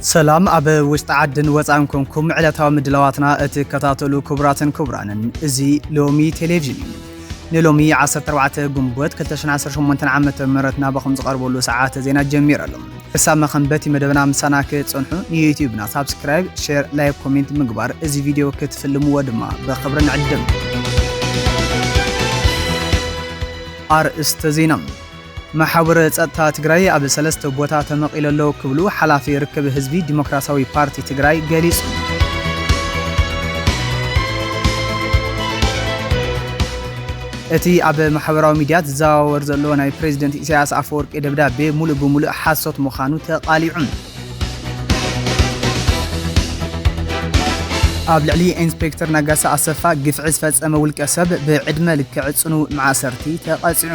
سلام أب وسط عدن وزعنكم علتها مدلواتنا اتكتاتلو كبراتن كبرانن ازي لومي تلفزيون نلومي 14 قنبوت كلتشن 18 عامة مرتنا بخم زقربولو ساعات زينا جميرة لهم السامة خنبتي مدبنا مساناك تصنحو يوتيوبنا سابسكرايب شير لايك كومنت مقبار ازي فيديو كتفلمو ودما بخبرنا عدم أرستزينم محاور ጸጥታ ትግራይ ኣብ ሰለስተ ቦታ ተመቂለሎ ክብሉ ሓላፊ ርክብ ህዝቢ ዲሞክራሲያዊ ፓርቲ ትግራይ ገሊጹ እቲ ኣብ ማሕበራዊ ሚድያ ዝዘዋወር ዘሎ ናይ ፕሬዝደንት ኢሳያስ አፈወርቂ ደብዳቤ ሙሉእ ብሙሉእ ሓሶት ምዃኑ ተቃሊዑ ኣብ ልዕሊ ኢንስፔክተር ነጋሳ ኣሰፋ ግፍዒ ዝፈጸመ ውልቀ ሰብ ብዕድመ ልክዕ ጽኑ ማዕሰርቲ ተቐጺዑ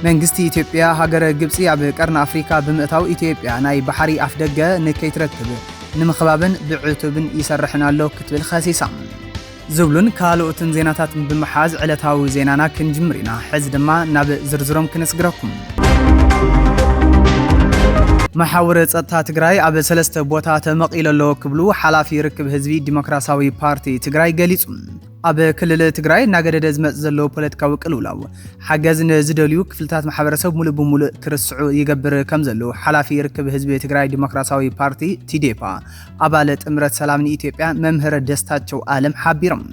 መንግስቲ ኢትዮጵያ ሃገረ ግብጺ ኣብ ቀርና አፍሪካ ብምእታው ኢትዮጵያ ናይ ባሕሪ ኣፍደገ ንከይትረክብ ንምኽባብን ብዕቱብን ይሰርሕናሎ ክትብል ኸሲሳ ዝብሉን ካልኦትን ዜናታትን ብምሓዝ ዕለታዊ ዜናና ክንጅምር ኢና ሕዚ ድማ ናብ ዝርዝሮም ክነስግረኩም محاور ጸጥታ ትግራይ ኣብ ሰለስተ ቦታ ተመቂለሎ ክብሉ ሓላፊ ርክብ ህዝቢ ዲሞክራሲያዊ ፓርቲ ትግራይ ገሊጹ ኣብ ክልል ትግራይ ናገደደ ዝመጽ ዘሎ ፖለቲካዊ ቅልውላው ሓገዝ ንዝደልዩ ክፍልታት ማሕበረሰብ ሙሉእ ብሙሉእ ክርስዑ ይገብር ከም ዘሎ ሓላፊ ርክብ ህዝቢ ትግራይ ዲሞክራሲያዊ ፓርቲ ቲዴፓ ኣባል ጥምረት ሰላም ንኢትዮጵያ መምህር ደስታቸው ዓለም ሓቢሮም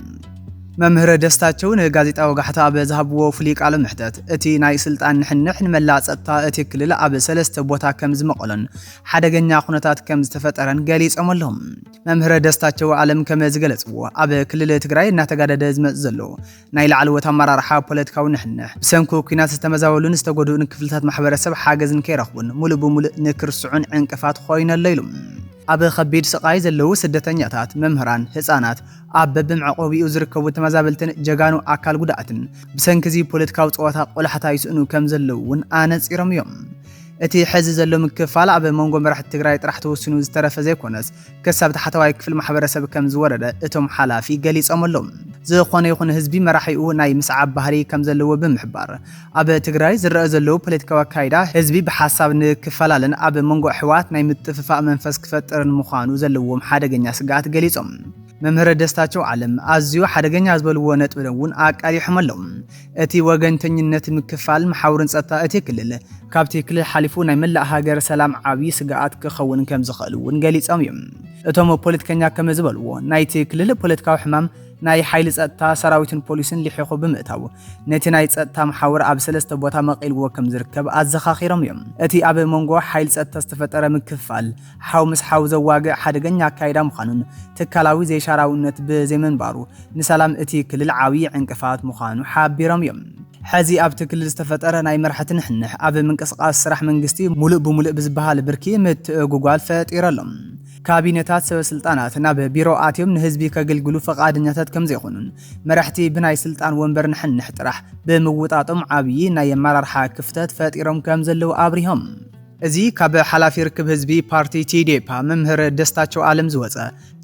መምህር ደስታቸው ንጋዜጣዊ ጋሕታ ኣብ ዝሃብዎ ፍሉይ ቃለ ምሕተት እቲ ናይ ስልጣን ንሕንሕ ንመላእ ጸጥታ እቲ ክልል ኣብ ሰለስተ ቦታ ከም ዝመቐለን ሓደገኛ ኩነታት ከም ዝተፈጠረን ገሊጾም ኣለዎም መምህር ደስታቸው ዓለም ከም ዝገለጽዎ ኣብ ክልል ትግራይ እናተጋደደ ዝመጽ ዘሎ ናይ ላዕለዎት ኣመራርሓ ፖለቲካዊ ንሕንሕ ብሰንኩ ኩናት ዝተመዛበሉን ዝተጎድኡን ክፍልታት ማሕበረሰብ ሓገዝን ከይረኽቡን ሙሉእ ብሙሉእ ንክርስዑን ዕንቅፋት ኮይነሎ ኢሎም ኣብ ከቢድ ስቃይ ዘለው ስደተኛታት መምህራን ህፃናት ኣብ በብምዕቆቢኡ ዝርከቡ ተመዛበልትን ጀጋኑ ኣካል ጉዳኣትን ብሰንኪዚ ፖለቲካዊ ጸወታ ቆላሕታ ይስእኑ ከም ዘለውን ኣነጺሮም እዮም እቲ ሕዚ ዘሎ ምክፋል ኣብ መንጎ መራሕቲ ትግራይ ጥራሕ ተወሲኑ ዝተረፈ ዘይኮነስ ክሳብ ታሕተዋይ ክፍል ማሕበረሰብ ከም ዝወረደ እቶም ሓላፊ ገሊጾም ኣለዎም ዝኾነ ይኹን ህዝቢ መራሒኡ ናይ ምስዓብ ባህሪ ከም ዘለዎ ብምሕባር ኣብ ትግራይ ዝረአ ዘሎ ፖለቲካዊ አካይዳ ህዝቢ ብሓሳብ ንክፈላለን ኣብ መንጎ ሕዋት ናይ ምጥፍፋእ መንፈስ ክፈጥርን ምዃኑ ዘለዎም ሓደገኛ ስጋት ገሊጾም መምህር ደስታቸው ዓለም ኣዝዩ ሓደገኛ ዝበልዎ ነጥብ እውን ኣቃሊሖም ኣለዎም እቲ ወገንተኝነት ምክፋል ማሕበርን ጸጥታ እቲ ክልል ካብቲ ክልል ሓሊፉ ናይ መላእ ሃገር ሰላም ዓብይ ስጋኣት ክኸውን ከም ዝኽእል እውን ገሊጾም እዮም እቶም ፖለቲከኛ ከም ዝበልዎ ናይቲ ክልል ፖለቲካዊ ሕማም ናይ ሓይሊ ጸጥታ ሰራዊትን ፖሊስን ሊሕኹ ብምእታው ነቲ ናይ ጸጥታ ማሕበር ኣብ ሰለስተ ቦታ መቂልዎ ከም ዝርከብ ኣዘኻኺሮም እዮም እቲ ኣብ መንጎ ሓይሊ ጸጥታ ዝተፈጠረ ምክፋል ሓው ምስ ሓው ዘዋግዕ ሓደገኛ አካይዳ ምዃኑን ትካላዊ ዘይሻራውነት ብዘይምንባሩ ንሰላም እቲ ክልል ዓብይ ዕንቅፋት ምዃኑ ሓቢሮም እዮም ሕዚ ኣብቲ ክልል ዝተፈጠረ ናይ መርሕቲ ንሕንሕ ኣብ ምንቅስቃስ ስራሕ መንግስቲ ሙሉእ ብሙሉእ ብዝበሃል ብርኪ ምትእጉጓል ፈጢረሎም ካቢነታት ሰበስልጣናት ናብ ቢሮ ኣትዮም ንህዝቢ ከገልግሉ ፈቃደኛታት ከም ዘይኾኑን መራሕቲ ብናይ ስልጣን ወንበር ንሕንሕ ጥራሕ ብምውጣጦም ዓብይ ናይ ኣመራርሓ ክፍተት ፈጢሮም ከም ዘለው ኣብሪሆም እዚ ካብ ሓላፊ ርክብ ህዝቢ ፓርቲ ቲዴፓ መምህር ደስታቸው ዓለም ዝወፀ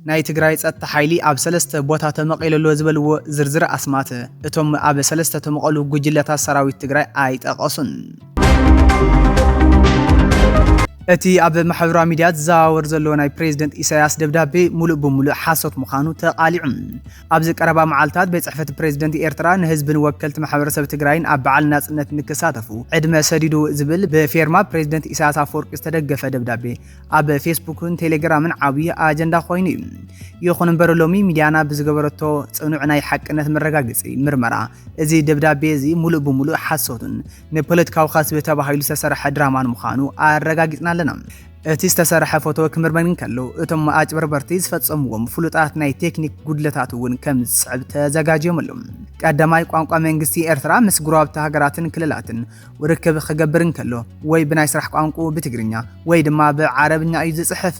ናይ ትግራይ ጸጥታ ሓይሊ ኣብ ሰለስተ ቦታ ተመቂለሎ ዝበልዎ ዝርዝር ኣስማት እቶም ኣብ ሰለስተ ተመቀሉ ጉጅለታት ሰራዊት ትግራይ ኣይጠቐሱን እቲ ኣብ ማሕበራዊ ሚድያ ዝዘዋወር ዘሎ ናይ ፕሬዝደንት ኢሳያስ ደብዳቤ ሙሉእ ብሙሉእ ሓሶት ምዃኑ ተቃሊዑ ኣብዚ ቀረባ መዓልታት ቤት ጽሕፈት ፕሬዝደንት ኤርትራ ንህዝብን ወከልቲ ማሕበረሰብ ትግራይን ኣብ በዓል ናጽነት ንክሳተፉ ዕድመ ሰዲዱ ዝብል ብፌርማ ፕሬዝደንት ኢሳያስ አፈወርቂ ዝተደገፈ ደብዳቤ ኣብ ፌስቡክን ቴሌግራምን ዓብይ ኣጀንዳ ኮይኑ እዩ ይኹን እምበር ሎሚ ሚድያና ብዝገበረቶ ጽኑዕ ናይ ሓቅነት መረጋገፂ ምርመራ እዚ ደብዳቤ እዚ ሙሉእ ብሙሉእ ሓሶትን ንፖለቲካዊ ካስቢ ተባሂሉ ዝተሰርሐ ድራማን ምዃኑ ኣረጋጊጽና ኣለና እቲ ዝተሰርሐ ፎቶ ክምርመርን ከሎ እቶም ኣጭበርበርቲ ዝፈጸምዎም ፍሉጣት ናይ ቴክኒክ ጉድለታት እውን ከም ዝስዕብ ተዘጋጅዮም ኣለዎም ቀዳማይ ቋንቋ መንግስቲ ኤርትራ ምስ ጉራብቲ ሃገራትን ክልላትን ርክብ ክገብርን ከሎ ወይ ብናይ ስራሕ ቋንቋ ብትግርኛ ወይ ድማ ብዓረብኛ እዩ ዝጽሕፍ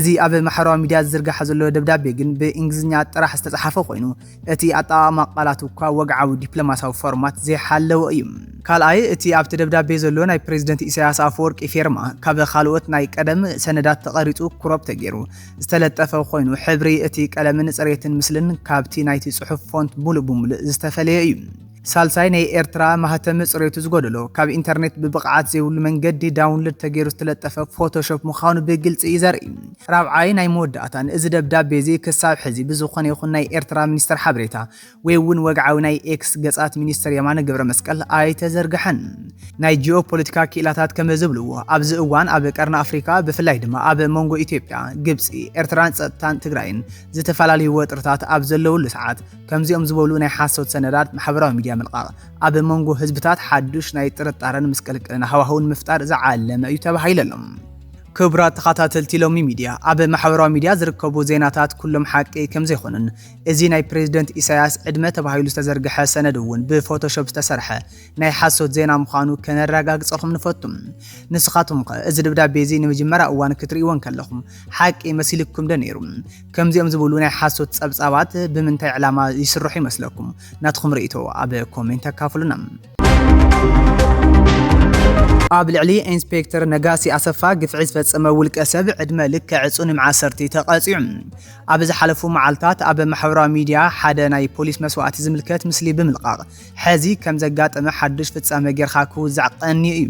እዚ ኣብ ማሕበራዊ ሚድያ ዝርጋሕ ዘሎ ደብዳቤ ግን ብእንግሊዝኛ ጥራሕ ዝተጻሕፈ ኮይኑ እቲ ኣጠቓቕማ ቃላት እኳ ወግዓዊ ዲፕሎማሲያዊ ፎርማት ዘይሓለወ እዩ ካልኣይ እቲ ኣብቲ ደብዳቤ ዘሎ ናይ ፕሬዝደንት ኢሳያስ አፈወርቂ ፌርማ ካብ ካልኦት ናይ ቀደም ሰነዳት ተቐሪጹ ኩሮብ ተገይሩ ዝተለጠፈ ኮይኑ ሕብሪ እቲ ቀለምን ጽሬትን ምስልን ካብቲ ናይቲ ጽሑፍ ፎንት ሙሉእ ብሙሉእ ዝተፈለየ እዩ ሳልሳይ ናይ ኤርትራ ማህተም ጽሬቱ ዝጎደሎ ካብ ኢንተርኔት ብብቕዓት ዘይብሉ መንገዲ ዳውንሎድ ተገይሩ ዝተለጠፈ ፎቶሾፕ ምዃኑ ብግልጽ ይዘርኢ። ራብዓይ ናይ መወዳእታን እዚ ደብዳቤ እዚ ክሳብ ሕዚ ብዝኾነ ይኹን ናይ ኤርትራ ሚኒስተር ሓበሬታ ወይ እውን ወግዓዊ ናይ ኤክስ ገጻት ሚኒስተር የማነ ገብረ መስቀል ኣይተዘርግሐን። ናይ ጂኦፖለቲካ ክኢላታት ከም ዝብልዎ ኣብዚ እዋን ኣብ ቀርኒ ኣፍሪካ ብፍላይ ድማ ኣብ መንጎ ኢትዮጵያ፣ ግብፂ፣ ኤርትራን ጸጥታን ትግራይን ዝተፈላለዩ ወጥርታት ኣብ ዘለውሉ ሰዓት ከምዚኦም ዝበሉ ናይ ሓሶት ሰነዳት ማሕበራዊ ሚድያ መልቃቕ ኣብ መንጎ ህዝብታት ሓዱሽ ናይ ጥርጣረን ምስቅልቅልን ሃዋህውን ምፍጣር ዝዓለመ እዩ ተባሂሎም። ክቡራት ተኸታተልቲ ሎሚ ሚድያ ኣብ ማሕበራዊ ሚድያ ዝርከቡ ዜናታት ኩሎም ሓቂ ከም ዘይኾኑን እዚ ናይ ፕሬዝደንት ኢሳያስ ዕድመ ተባሂሉ ዝተዘርግሐ ሰነድ እውን ብፎቶሾፕ ዝተሰርሐ ናይ ሓሶት ዜና ምዃኑ ከነረጋግፀልኩም ንፈቱም። ንስኻትኩም ከ እዚ ደብዳቤ እዚ ንመጀመርያ እዋን ክትርእይዎን ከለኹም ሓቂ መሲልኩም ዶ ነይሩ? ከምዚኦም ዝበሉ ናይ ሓሶት ጸብጻባት ብምንታይ ዕላማ ይስርሑ ይመስለኩም? ናትኩም ርእይቶ ኣብ ኮሜንት ኣካፍሉና። ኣብ ልዕሊ ኢንስፔክተር ነጋሲ ኣሰፋ ግፍዒ ዝፈጸመ ውልቀ ሰብ ዕድመ ልክዕ ዕጹን ማዓሰርቲ ተቐጺዑ። ኣብ ዝሓለፉ መዓልታት ኣብ ማሕበራዊ ሚድያ ሓደ ናይ ፖሊስ መስዋእቲ ዝምልከት ምስሊ ብምልቃቕ ሕዚ ከም ዘጋጠመ ሓዱሽ ፍጻመ ጌርካ ክውዛዕ ቀኒ እዩ።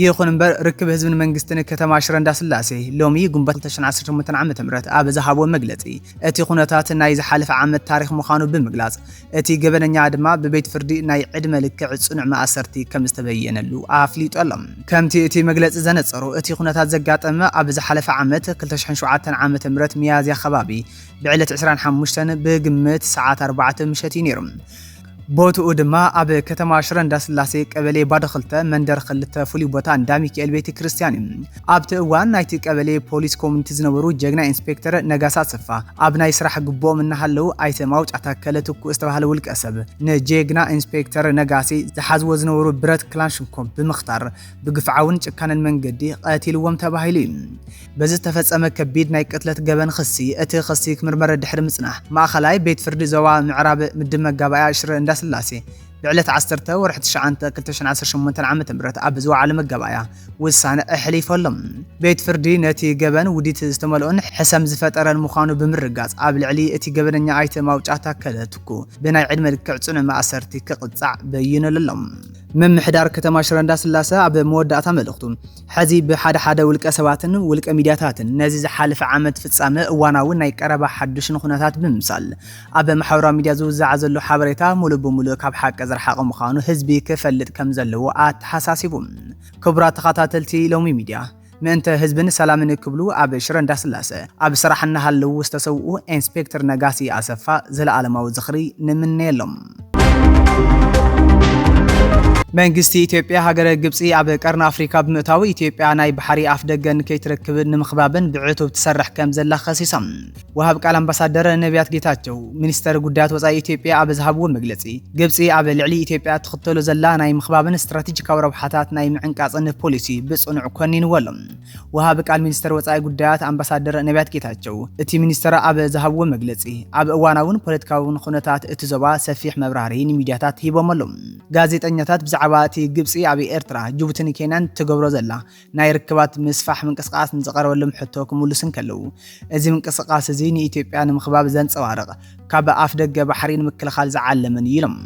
ይኹን እምበር ርክብ ህዝብን መንግስትን ከተማ ሽረ እንዳስላሴ ሎሚ ጉንበት 2018 ዓ.ም ኣብ ዝሃቦ መግለጺ እቲ ኩነታት ናይ ዝሓለፈ ዓመት ታሪኽ ምዃኑ ብምግላጽ እቲ ገበነኛ ድማ ብቤት ፍርዲ ናይ ዕድመ ልክዕ ዕጹን ማዓሰርቲ ከም ዝተበየነሉ ኣፍሊጡ ኣሎ። ከምቲ እቲ መግለጺ ዘነጸሩ እቲ ኩነታት ዘጋጠመ ኣብ ዝሓለፈ ዓመት 2007 ዓ.ም ሚያዝያ ከባቢ ብዕለት 25 ብግምት ሰዓት 4 ምሸት ነይሩ። ቦትኡ ድማ ኣብ ከተማ ሽረ እንዳስላሴ ቀበሌ ባዶ 2 መንደር 2 ፍሉይ ቦታ እንዳ ሚካኤል ቤተ ክርስቲያን እዩ። ኣብቲ እዋን ናይቲ ቀበሌ ፖሊስ ኮሚኒቲ ዝነበሩ ጀግና ኢንስፔክተር ነጋሳ ኣሰፋ ኣብ ናይ ስራሕ ግቦም እናሃለው ኣይተ ማውጫ ታከለ ትኩ ዝተባሃለ ውልቀ ሰብ ንጀግና ኢንስፔክተር ነጋሲ ዝሓዝዎ ዝነበሩ ብረት ክላሽንኮቭ ብምኽታር ብግፍዓውን ጭካነን መንገዲ ቀቲልዎም ተባሂሉ እዩ። በዚ ዝተፈጸመ ከቢድ ናይ ቅትለት ገበን ክሲ እቲ ክሲ ክምርመረ ድሕሪ ምጽናሕ ማእኸላይ ቤት ፍርዲ ዞባ ምዕራብ ምድብ መጋባእያ ሽረ ስላሴ ብዕለት 10 ወርሒ 9 2018 ዓ.ም ኣብ ዝወዓለ መጋባእያ ውሳነ ኣሕሊፈሎም። ቤት ፍርዲ ነቲ ገበን ውዲት ዝተመልኦን ሕሰም ዝፈጠረን ምዃኑ ብምርጋጽ ኣብ ልዕሊ እቲ ገበነኛ ኣይተ ማውጫ ታከለ ትኩ ብናይ ዕድመ ልክዕ ዕጹን ማእሰርቲ ክቕጻዕ በይነሎም። መምሕዳር ከተማ ሽረ እንዳስላሴ ኣብ መወዳእታ መልእኽቱ ሕዚ ብሓደ ሓደ ውልቀ ሰባትን ውልቀ ሚድያታትን ነዚ ዝሓለፈ ዓመት ፍጻመ እዋናውን ናይ ቀረባ ሓዱሽን ኩነታት ብምምሳል ኣብ ማሕበራዊ ሚድያ ዝውዛዕ ዘሎ ሓበሬታ ሙሉእ ብሙሉእ ካብ ሓቂ ዝረሓቐ ምዃኑ ህዝቢ ክፈልጥ ከም ዘለዎ ኣተሓሳሲቡ። ክቡራት ተኸታተልቲ ሎሚ ሚድያ ምእንተ ህዝብን ሰላምን ክብሉ ኣብ ሽረ እንዳስላሴ ኣብ ስራሕ እናሃለው ዝተሰውኡ ኢንስፔክተር ነጋሲ ኣሰፋ ዘለዓለማዊ ዝኽሪ ንምንየሎም። መንግስቲ ኢትዮጵያ ሃገረ ግብፂ ኣብ ቀርኒ ኣፍሪካ ብምእታው ኢትዮጵያ ናይ ባሕሪ ኣፍ ደገን ከይትረክብ ንምኽባብን ብዕቱብ ትሰርሕ ከም ዘላ ኸሲሶም። ወሃብ ቃል ኣምባሳደር ነቢያት ጌታቸው ሚኒስተር ጉዳያት ወፃኢ ኢትዮጵያ ኣብ ዝሃብዎ መግለጺ ግብፂ ኣብ ልዕሊ ኢትዮጵያ ትኽተሎ ዘላ ናይ ምኽባብን ስትራቴጂካዊ ረብሓታት ናይ ምዕንቃጽን ፖሊሲ ብጽኑዕ ኮኒንዎሎም። ወሃብ ቃል ሚኒስተር ወፃኢ ጉዳያት ኣምባሳደር ነቢያት ጌታቸው እቲ ሚኒስተር ኣብ ዝሃብዎ መግለጺ ኣብ እዋናውን ፖለቲካውን ኩነታት እቲ ዞባ ሰፊሕ መብራህሪ ንሚድያታት ሂቦምሎም። ጋዜጠኛታት ብዛዕባ እቲ ግብፂ ኣብ ኤርትራ ጅቡቲን ኬንያን ትገብሮ ዘላ ናይ ርክባት ምስፋሕ ምንቅስቃስ ንዝቐረበሎም ሕቶ ክምልሱን ከለው እዚ ምንቅስቃስ እዚ ንኢትዮጵያ ንምኽባብ ዘንጸባርቕ ካብ ኣፍ ደገ ባሕሪ ንምክልኻል ዝዓለመን ኢሎም።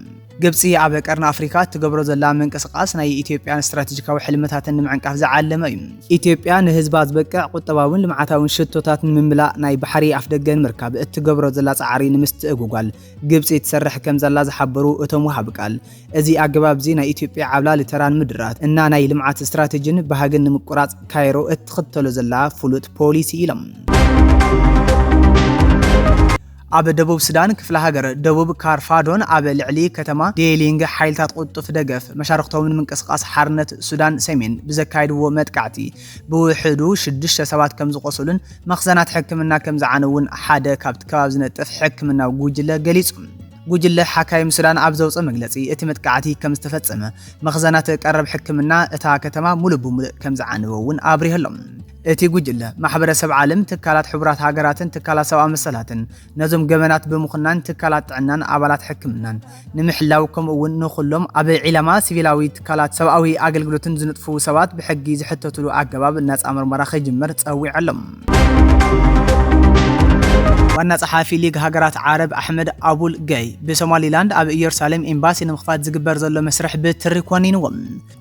ግብፂ ኣብ ቀርኒ ኣፍሪካ ትገብሮ ዘላ ምንቅስቃስ ናይ ኢትዮጵያን ስትራቴጂካዊ ሕልምታትን ንምዕንቃፍ ዝዓለመ እዩ። ኢትዮጵያ ንህዝባ ዝበቅዕ ቁጠባውን ልምዓታውን ሽቶታት ንምምላእ ናይ ባሕሪ ኣፍ ደገን ምርካብ እትገብሮ ዘላ ጻዕሪ ንምስትእጉጓል ግብፂ ትሰርሕ ከም ዘላ ዝሓበሩ እቶም ወሃብ ቃል እዚ ኣገባብ እዚ ናይ ኢትዮጵያ ዓብላሊ ተራን ምድራት እና ናይ ልምዓት ስትራቴጂን ባህግን ንምቁራጽ ካይሮ እትኽተሎ ዘላ ፍሉጥ ፖሊሲ ኢሎም። ኣብ ደቡብ ሱዳን ክፍለ ሃገር ደቡብ ካርፋዶን ኣብ ልዕሊ ከተማ ዴሊንግ ሓይልታት ቁጥፍ ደገፍ መሻርክቶምን ምንቅስቃስ ሓርነት ሱዳን ሰሜን ብዘካይድዎ መጥቃዕቲ ብውሕዱ 6 ሰባት ከም ዝቆሰሉን መኽዘናት ሕክምና ከም ዝዓነውን ሓደ ካብቲ ከባቢ ዝነጥፍ ሕክምናዊ ጉጅለ ገሊጹ። ጉጅለ ሓካይም ሱዳን ኣብ ዘውፅእ መግለጺ እቲ መጥቃዕቲ ከም ዝተፈጸመ መኽዘናት ቀረብ ሕክምና እታ ከተማ ሙሉእ ብሙሉእ ከም ዝዓነወውን ኣብሪህሎም። እቲ ጉጅለ ማሕበረሰብ ዓለም ትካላት ሕቡራት ሃገራትን ትካላት ሰብኣዊ መሰላትን ነዞም ገበናት ብምኹናን ትካላት ጥዕናን ኣባላት ሕክምናን ንምሕላው ከምኡውን ንኹሎም ኣብ ዒላማ ሲቪላዊ ትካላት ሰብኣዊ ኣገልግሎትን ዝንጥፉ ሰባት ብሕጊ ዝሕተትሉ ኣገባብ ነፃ ምርመራ ክጅመር ፀዊዖሎም። ዋና ጸሓፊ ሊግ ሃገራት ዓረብ ኣሕመድ ኣቡል ገይ ብሶማሊላንድ ኣብ ኢየሩሳሌም ኤምባሲ ንምኽፋት ዝግበር ዘሎ መስርሕ ብትሪ ኮኒንዎም።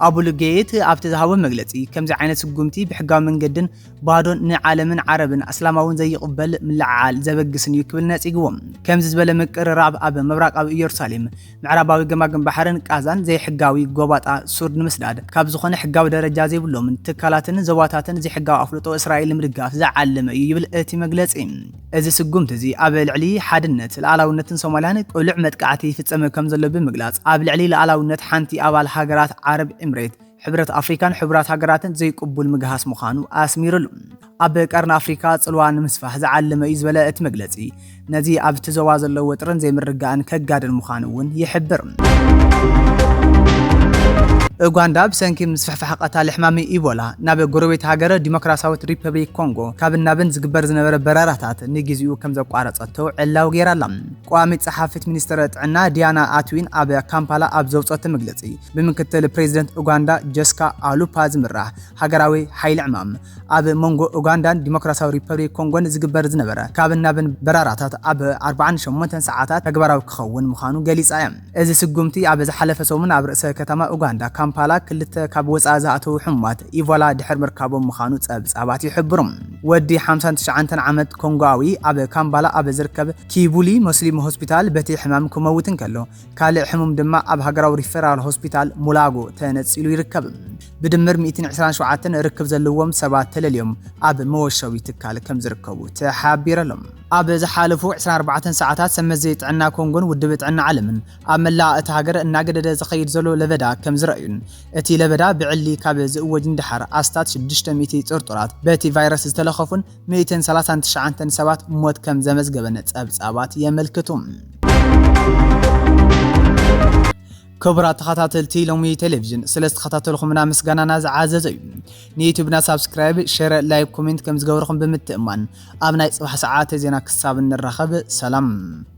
ኣቡል ገይት ኣብቲ ዝሃቦ መግለጺ ከምዚ ዓይነት ስጉምቲ ብሕጋዊ መንገድን ባዶን ንዓለምን ዓረብን እስላማውን ዘይቕበል ምልዓዓል ዘበግስን እዩ ክብል ነጺግዎም። ከምዚ ዝበለ ምቅርራብ ኣብ ምብራቃዊ ኢየሩሳሌም ምዕራባዊ ገማግም ባሕርን ቃዛን ዘይሕጋዊ ጎባጣ ሱር ንምስዳድ ካብ ዝኾነ ሕጋዊ ደረጃ ዘይብሎምን ትካላትን ዞባታትን ዘይሕጋዊ ኣፍልጦ እስራኤል ምድጋፍ ዝዓለመ እዩ ይብል እቲ መግለጺ። እዚ ስጉምቲ እዚ ኣብ ልዕሊ ሓድነት ሉዓላውነትን ሶማልያን ቁልዕ መጥቃዕቲ ይፍጸም ከም ዘሎ ብምግላጽ ኣብ ልዕሊ ሉዓላውነት ሓንቲ ኣባል ሃገራት ዓረብ ኤምሬት ሕብረት ኣፍሪካን ሕቡራት ሃገራትን ዘይቅቡል ምግሃስ ምዃኑ ኣስሚሩሉ። ኣብ ቀርኒ ኣፍሪካ ጽልዋ ንምስፋሕ ዝዓለመ እዩ ዝበለ እቲ መግለጺ ነዚ ኣብቲ ዞባ ዘለዎ ውጥርን ዘይምርጋእን ከጋድን ምዃኑ እውን ይሕብር። ኡጋንዳ ብሰንኪ ምስፍሕፋሕ ቀታሊ ሕማሚ ኢቦላ ናብ ጎረቤት ሃገረ ዲሞክራሲያዊት ሪፐብሊክ ኮንጎ ካብን ናብን ዝግበር ዝነበረ በረራታት ንግዚኡ ከም ዘቋረጸቶ ዕላው ገይራላ። ቋሚ ጸሓፊት ሚኒስትር ጥዕና ዲያና ኣትዊን ኣብ ካምፓላ ኣብ ዘውፀተ መግለጺ ብምክትል ፕሬዚደንት ኡጋንዳ ጀስካ ኣሉፓ ዝምራሕ ሃገራዊ ሓይሊ ዕማም ኣብ መንጎ ኡጋንዳን ዲሞክራሲያዊ ሪፐብሊክ ኮንጎን ዝግበር ዝነበረ ካብን ናብን በረራታት ኣብ 48 ሰዓታት ተግባራዊ ክኸውን ምዃኑ ገሊጻ እያ። እዚ ስጉምቲ ኣብ ዝሓለፈ ሰሙን ኣብ ርእሰ ከተማ ኡጋንዳ ካምፓላ ክልተ ካብ ወፃኢ ዝኣተው ሕሙማት ኢቮላ ድሕር ምርካቦም ምዃኑ ጸብጻባት ይሕብሩ። ወዲ 59 ዓመት ኮንጎዊ ኣብ ካምፓላ ኣብ ዝርከብ ኪቡሊ ሙስሊም ሆስፒታል በቲ ሕማም ክመውትን ከሎ ካልእ ሕሙም ድማ ኣብ ሃገራዊ ሪፈራል ሆስፒታል ሙላጎ ተነጺሉ ይርከብ። ብድምር 127 ርክብ ዘለዎም ሰባት ተለልዮም ኣብ መወሻዊ ትካል ከም ዝርከቡ ተሓቢረሎም። ኣብ ዝሓለፉ 24 ሰዓታት ሰመዚ ጥዕና ኮንጎን ውድብ ጥዕና ዓለምን ኣብ መላእ እቲ ሃገር እናገደደ ዝኸይድ ዘሎ ለበዳ ከም ዝረአዩን እቲ ለበዳ ብዕሊ ካብ ዝእወጅ እንድሓር ኣስታት 600 ጽርጡራት በቲ ቫይረስ ዝተለኸፉን 139 ሰባት ሞት ከም ዘመዝገበን ጸብጻባት የመልክቱ። ክቡራት ተኸታተልቲ ሎሚ ቴሌቪዥን ስለዝተኸታተልኹምና ምስጋናና ዝዓዘዘ እዩ። ንዩቲዩብና ሳብስክራይብ፣ ሼር፣ ላይክ፣ ኮሜንት ከም ዝገበርኹም ብምትእማን ኣብ ናይ ጽባሕ ሰዓት ዜና ክሳብ እንራኸብ ሰላም።